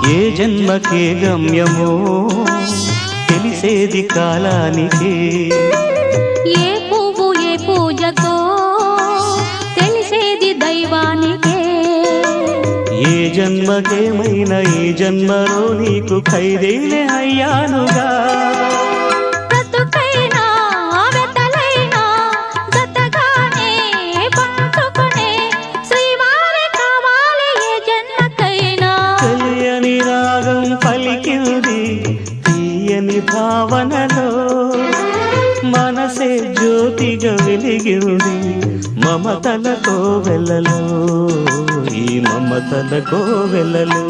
ఏ జన్మకే గమ్యమో తెలిసేది కాలానికే, ఏ పువ్వు ఏ పూజకో తెలిసేది దైవానికే. ఏ జన్మకేమైనా ఈ జన్మలో నీకు ఖైదీనే అయ్యానుగా. పలికింది తీయని భావనలో, మనసే జ్యోతిగా వెలిగింది మమతల కోవెలలో, ఈ మమతల కోవెలలో.